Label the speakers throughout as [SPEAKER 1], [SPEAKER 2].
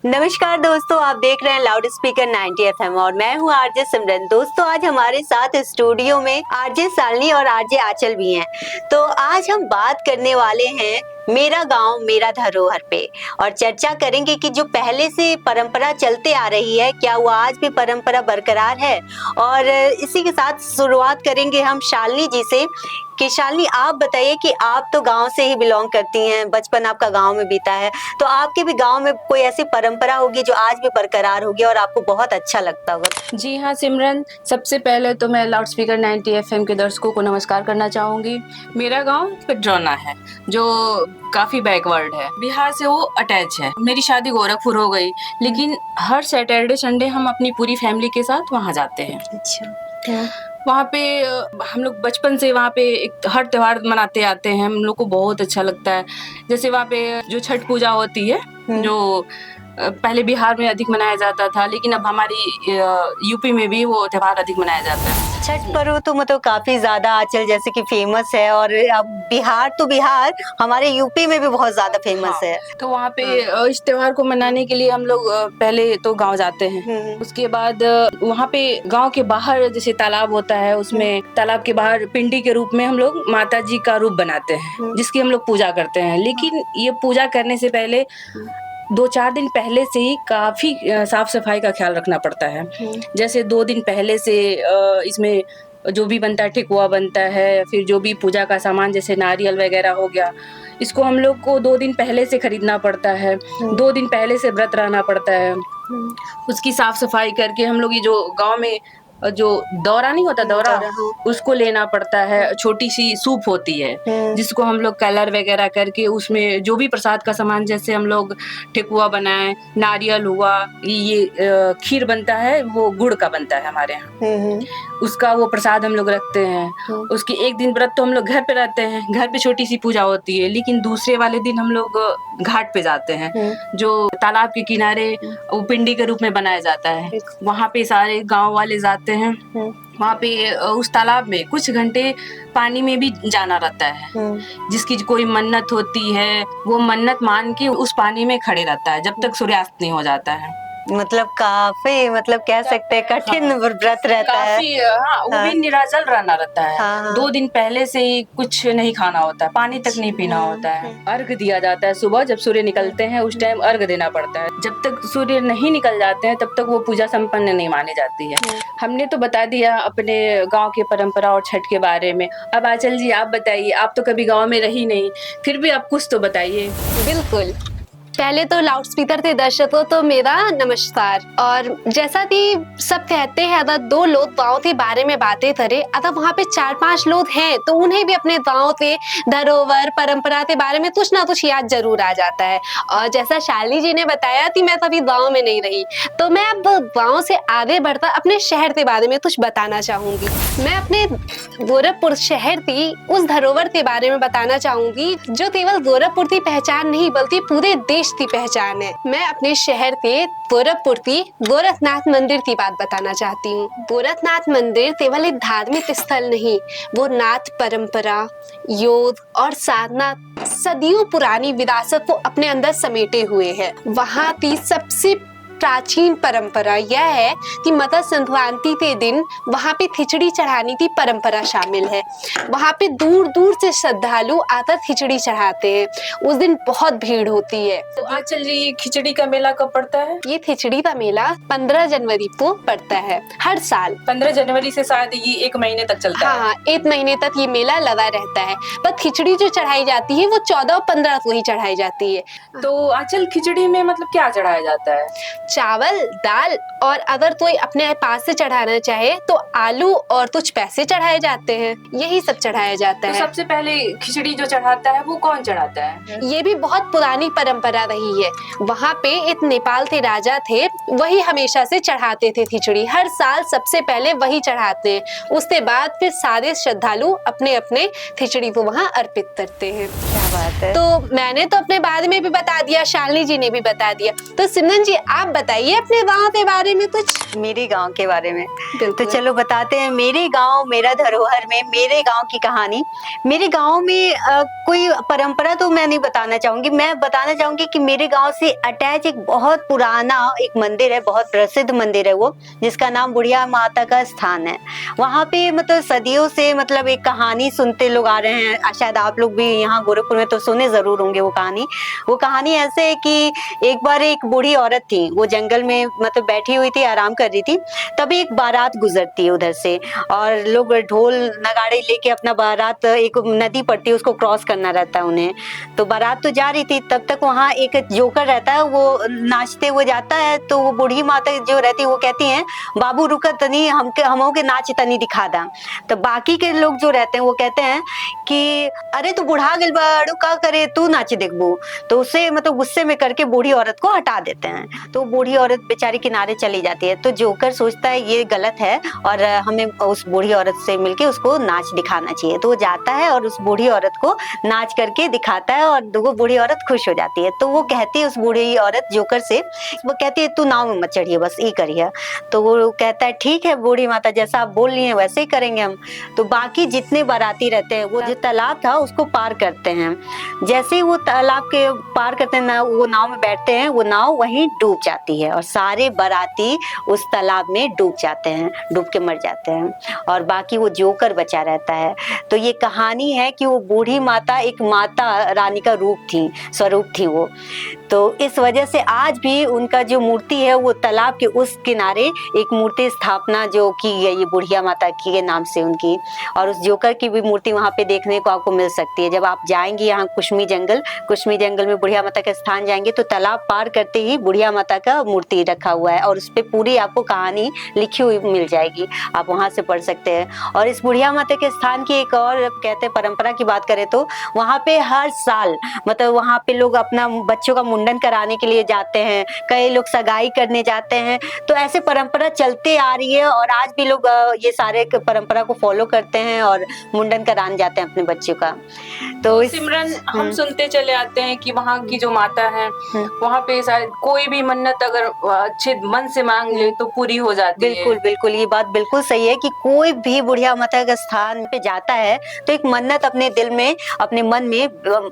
[SPEAKER 1] नमस्कार दोस्तों, आप देख रहे हैं लाउड स्पीकर 90 FM और मैं हूं आरजे सिमरन। दोस्तों, आज हमारे साथ स्टूडियो में आरजे शालिनी और आरजे आंचल भी हैं। तो आज हम बात करने वाले हैं मेरा गांव मेरा धरोहर पे और चर्चा करेंगे कि जो पहले से परंपरा चलते आ रही है, क्या वो आज भी परंपरा बरकरार है। और इसी के साथ शुरुआत करेंगे हम शालिनी जी से कि शालिनी, आप बताइए कि आप तो गांव से ही बिलोंग करती हैं, बचपन आपका गांव में बीता है, तो आपके भी गांव में कोई ऐसी परंपरा होगी जो आज भी बरकरार होगी और आपको बहुत अच्छा लगता होगा।
[SPEAKER 2] जी हाँ सिमरन, सबसे पहले तो मैं लाउड स्पीकर 90 FM के दर्शकों को नमस्कार करना चाहूँगी। मेरा गांव पेड्रौना है जो काफ़ी बैकवर्ड है, बिहार से वो अटैच है। मेरी शादी गोरखपुर हो गई, लेकिन हर सैटरडे संडे हम अपनी पूरी फैमिली के साथ वहाँ जाते हैं।
[SPEAKER 1] अच्छा।
[SPEAKER 2] वहाँ पे हम लोग बचपन से वहाँ पे एक हर त्योहार मनाते आते हैं। हम लोग को बहुत अच्छा लगता है। जैसे वहाँ पे जो छठ पूजा होती है, जो पहले बिहार में अधिक मनाया जाता था, लेकिन अब हमारी यूपी में भी वो त्योहार अधिक मनाया जाता है।
[SPEAKER 1] छठ पर्व तो मतलब काफी ज्यादा आंचल जैसे कि फेमस है, और अब बिहार तो बिहार, हमारे यूपी में भी बहुत ज्यादा फेमस है।
[SPEAKER 2] तो वहाँ पे इस त्योहार को मनाने के लिए हम लोग पहले तो गांव जाते हैं। उसके बाद वहाँ पे गांव के बाहर जैसे तालाब होता है, उसमें तालाब के बाहर पिंडी के रूप में हम लोग माता जी का रूप बनाते हैं, जिसकी हम लोग पूजा करते हैं। लेकिन ये पूजा करने से पहले 2-4 दिन पहले से ही काफी साफ सफाई का ख्याल रखना पड़ता है। जैसे 2 दिन पहले से इसमें जो भी बनता है, ठेकुआ बनता है, फिर जो भी पूजा का सामान जैसे नारियल वगैरह हो गया, इसको हम लोग को 2 दिन पहले से खरीदना पड़ता है। 2 दिन पहले से व्रत रहना पड़ता है। उसकी साफ सफाई करके हम लोग ये जो गांव में जो दौरा नहीं होता, दौरा उसको लेना पड़ता है। छोटी सी सूप होती है जिसको हम लोग कलर वगैरह करके उसमें जो भी प्रसाद का सामान, जैसे हम लोग ठेकुआ बनाए, नारियल हुआ, ये खीर बनता है, वो गुड़ का बनता है हमारे यहाँ, उसका वो प्रसाद हम लोग रखते हैं। उसके एक दिन व्रत तो हम लोग घर पे रहते हैं, घर पे छोटी सी पूजा होती है, लेकिन दूसरे वाले दिन हम लोग घाट पे जाते हैं, जो तालाब के किनारे वो पिंडी के रूप में बनाया जाता है। वहाँ पे सारे गांव वाले जाते हैं। वहाँ पे उस तालाब में कुछ घंटे पानी में भी जाना रहता है। जिसकी कोई मन्नत होती है, वो मन्नत मान के उस पानी में खड़े रहता है जब तक सूर्यास्त नहीं हो जाता है।
[SPEAKER 1] मतलब काफी, मतलब कह सकते हैं कठिन व्रत रहता है।
[SPEAKER 2] वो भी निराजल रहना रहता है। 2 दिन पहले से ही कुछ नहीं खाना होता है, पानी तक नहीं पीना होता है। अर्घ दिया जाता है सुबह, जब सूर्य निकलते हैं उस टाइम अर्घ देना पड़ता है। जब तक सूर्य नहीं निकल जाते हैं तब तक वो पूजा संपन्न नहीं मानी जाती है। हमने तो बता दिया अपने गाँव की परंपरा और छठ के बारे में। अब आंचल जी आप बताइए, आप तो कभी गाँव में रही नहीं, फिर भी आप कुछ तो बताइए।
[SPEAKER 3] बिल्कुल, पहले तो लाउड स्पीकर थे दर्शकों तो मेरा नमस्कार। और जैसा कि सब कहते हैं, अगर 2 लोग गाँव के बारे में बातें करें, अगर वहाँ पे 4-5 लोग हैं तो उन्हें भी अपने गाँव के धरोहर परंपरा के बारे में कुछ ना कुछ याद जरूर आ जाता है। और जैसा शालिनी जी ने बताया कि मैं कभी गाँव में नहीं रही, तो मैं अब गाँव से आगे बढ़कर अपने शहर के बारे में कुछ बताना चाहूंगी। मैं अपने गोरखपुर शहर की उस धरोहर के बारे में बताना चाहूंगी जो केवल गोरखपुर की पहचान नहीं बल्कि पूरे देश की पहचान है। मैं अपने शहर के गोरखपुर की गोरखनाथ मंदिर की बात बताना चाहती हूँ। गोरखनाथ मंदिर केवल एक धार्मिक स्थल नहीं, वो नाथ परंपरा, योग और साधना सदियों पुरानी विरासत को अपने अंदर समेटे हुए है। वहाँ की सबसे प्राचीन परंपरा यह है कि मकर संक्रांति के दिन वहाँ पे खिचड़ी चढ़ाने की परंपरा शामिल है। वहाँ पे दूर दूर से श्रद्धालु आकर खिचड़ी चढ़ाते हैं। उस दिन बहुत भीड़ होती है।
[SPEAKER 2] तो आंचल जी, ये खिचड़ी का मेला कब पड़ता है?
[SPEAKER 3] ये खिचड़ी का मेला 15 जनवरी को पड़ता है हर साल।
[SPEAKER 2] 15 जनवरी से शायद ये 1 महीने तक चलता है।
[SPEAKER 3] हाँ, 1 महीने तक ये मेला लगा रहता है। पर खिचड़ी जो चढ़ाई जाती है वो 14 और 15 को ही चढ़ाई जाती है।
[SPEAKER 2] तो आंचल, खिचड़ी में मतलब क्या चढ़ाया जाता है?
[SPEAKER 3] चावल, दाल, और अगर कोई अपने पास से चढ़ाना चाहे तो आलू और कुछ पैसे चढ़ाए जाते हैं। यही सब चढ़ाया जाता है।
[SPEAKER 2] तो सबसे पहले खिचड़ी जो चढ़ाता है वो कौन चढ़ाता है?
[SPEAKER 3] ये भी बहुत पुरानी परंपरा रही है। वहाँ पे एक नेपाल के राजा थे, वही हमेशा से चढ़ाते थे खिचड़ी। हर साल सबसे पहले वही चढ़ाते हैं। उसके बाद फिर सारे श्रद्धालु अपने अपने खिचड़ी को वहाँ अर्पित करते हैं।
[SPEAKER 1] बात है।
[SPEAKER 3] तो मैंने तो अपने बारे में भी बता दिया, शालिनी जी ने भी बता दिया, तो सिमरन जी आप बताइए अपने गांव के बारे में कुछ।
[SPEAKER 1] मेरे गांव के बारे में तो
[SPEAKER 3] बिल्कुल।
[SPEAKER 1] चलो बताते हैं। मेरे गांव मेरा धरोहर में मेरे गांव की कहानी। मेरे गांव में कोई परंपरा तो मैं नहीं बताना चाहूंगी, मैं बताना चाहूंगी कि मेरे गांव से अटैच एक बहुत पुराना एक मंदिर है, बहुत प्रसिद्ध मंदिर है वो, जिसका नाम बुढ़िया माता का स्थान है। वहां पे मतलब सदियों से मतलब एक कहानी सुनते लोग आ रहे हैं, शायद आप लोग भी यहाँ गोरखपुर में तो सुने जरूर होंगे वो कहानी। वो कहानी ऐसे है कि एक बार एक बूढ़ी औरत थी, वो जंगल में मतलब बैठी हुई थी, आराम कर रही थी, तभी एक बारात गुजरती है उधर से, और लोग ढोल नगाड़े लेके अपना बारात, एक नदी पड़ती है उसको क्रॉस करना रहता है उन्हें, तो बारात तो जा रही थी, तब तक वहाँ एक जोकर रहता है, वो नाचते हुए जाता है। तो वो बूढ़ी माता जो रहती है वो कहती है, बाबू रुका तनी, हमों के नाच तनी दिखा दा। तो बाकी के लोग जो रहते हैं वो कहते हैं कि अरे तू बुढ़ा गल बड़ू का करे, तू नाच देखबू। तो उसे मतलब गुस्से में करके बूढ़ी औरत को हटा देते हैं। तो बूढ़ी औरत बेचारी किनारे चली जाती है। तो जोकर सोचता है ये गलत है और हमें उस बूढ़ी औरत से मिलके उसको नाच दिखाना चाहिए। तो वो जाता है और उस बूढ़ी औरत को नाच करके दिखाता है, और वो बूढ़ी औरत खुश हो जाती है। तो वो कहती है उस बूढ़ी औरत जोकर से, वो कहती है तू नाव में मत चढ़िए, बस ये करिए। तो वो कहता है ठीक है बूढ़ी माता, जैसा आप बोल रही हैं वैसे ही करेंगे हम। तो बाकी जितने बाराती रहते हैं वो जो तालाब था उसको पार करते हैं। जैसे ही वो तालाब के पार करते हैं, वो नाव में बैठते हैं, वो नाव वहीं डूब जाती है और सारे बाराती उस तालाब में डूब जाते हैं, डूब के मर जाते हैं, और बाकी वो जोकर बचा रहता है। तो ये कहानी है कि वो बूढ़ी माता एक माता रानी का रूप थी, स्वरूप थी वो। तो इस वजह से आज भी उनका जो मूर्ति है वो तालाब के उस किनारे एक मूर्ति स्थापना जो की गई है बुढ़िया माता की के नाम से उनकी, और उस जोकर की भी मूर्ति वहाँ पे देखने को आपको मिल सकती है। जब आप जाएंगी यहाँ कुश्मी जंगल में बुढ़िया माता के स्थान जाएंगे तो तालाब पार करते ही बुढ़िया माता का मूर्ति रखा हुआ है, और उस पे पूरी आपको कहानी लिखी हुई मिल जाएगी, आप वहाँ से पढ़ सकते हैं। और इस बुढ़िया माता के स्थान की एक और कहते हैं परंपरा की बात करें तो वहाँ पे हर साल मतलब वहाँ पे लोग अपना बच्चों का मुंडन कराने के लिए जाते हैं, कई लोग सगाई करने जाते हैं। तो ऐसे परंपरा चलते आ रही है और आज भी लोग ये सारे परंपरा को फॉलो करते हैं और मुंडन कराने जाते हैं अपने बच्चों का। तो
[SPEAKER 2] सिमरन हम सुनते चले आते हैं कि वहाँ की जो माता है वहाँ पे कोई भी मन्नत अगर अच्छे मन से मांग ले तो पूरी हो जाती है।
[SPEAKER 1] बिल्कुल बिल्कुल, ये बात बिल्कुल सही है कि कोई भी बुढ़िया माता के स्थान पे जाता है तो एक मन्नत अपने दिल में अपने मन में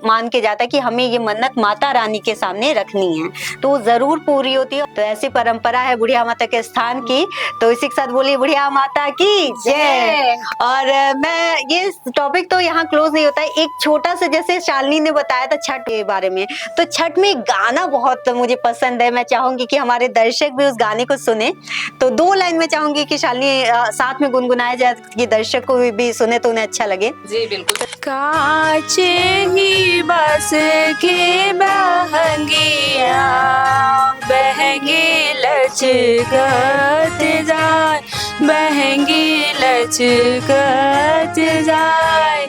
[SPEAKER 1] मान के जाता है कि हमें ये मन्नत माता रानी के सामने रखनी है, तो वो जरूर पूरी होती है। तो ऐसी परंपरा है बुढ़िया माता के स्थान की। तो इसी के साथ बोलिए बुढ़िया माता की जय। और मैं ये टॉपिक तो यहाँ क्लोज नहीं होता है, एक छोटा सा जैसे शालिनी ने बताया था छठ के बारे में, तो छठ में गाना बहुत मुझे पसंद है, मैं चाहूंगी कि हमारे दर्शक भी उस गाने को सुने। तो 2 लाइन में चाहूंगी कि शालिनी साथ में गुनगुनाया जाए कि दर्शक को भी सुने तो उन्हें अच्छा लगे।
[SPEAKER 2] जी बिल्कुल। काचे ही बस के बहंगिया बहंगी लचकत जाए, बहंगी लचकत जाए,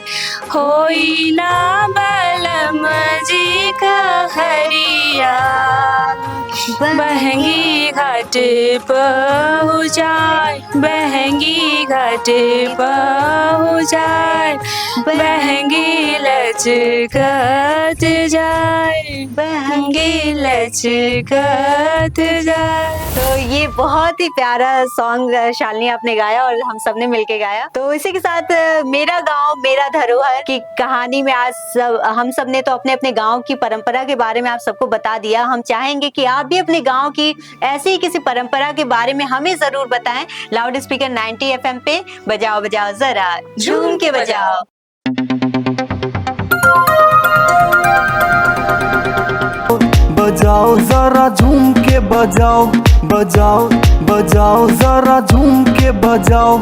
[SPEAKER 2] होई ना बलम जी का हरिया, बहंगी घाट पहुँचाए, बहंगी घाट पहुँचाए, बहंगी लचकत जाए, बहंगी लचकत जाए।
[SPEAKER 1] तो ये बहुत ही प्यारा सॉन्ग शालिनी आपने गाया और हम सबने मिलके गाया। तो इसी के साथ मेरा गांव मेरा धरोहर की कहानी में आज हम सब ने तो अपने अपने गांव की परंपरा के बारे में आप सबको बता दिया। हम चाहेंगे कि आप भी अपने गांव की ऐसी ही किसी परंपरा के बारे में हमें जरूर बताएं। लाउड स्पीकर 90 FM पे बजाओ बजाओ जरा झूम के बजाओ।
[SPEAKER 4] बजाओ जरा झूम के बजाओ, बजाओ बजाओ जरा झूम के बजाओ।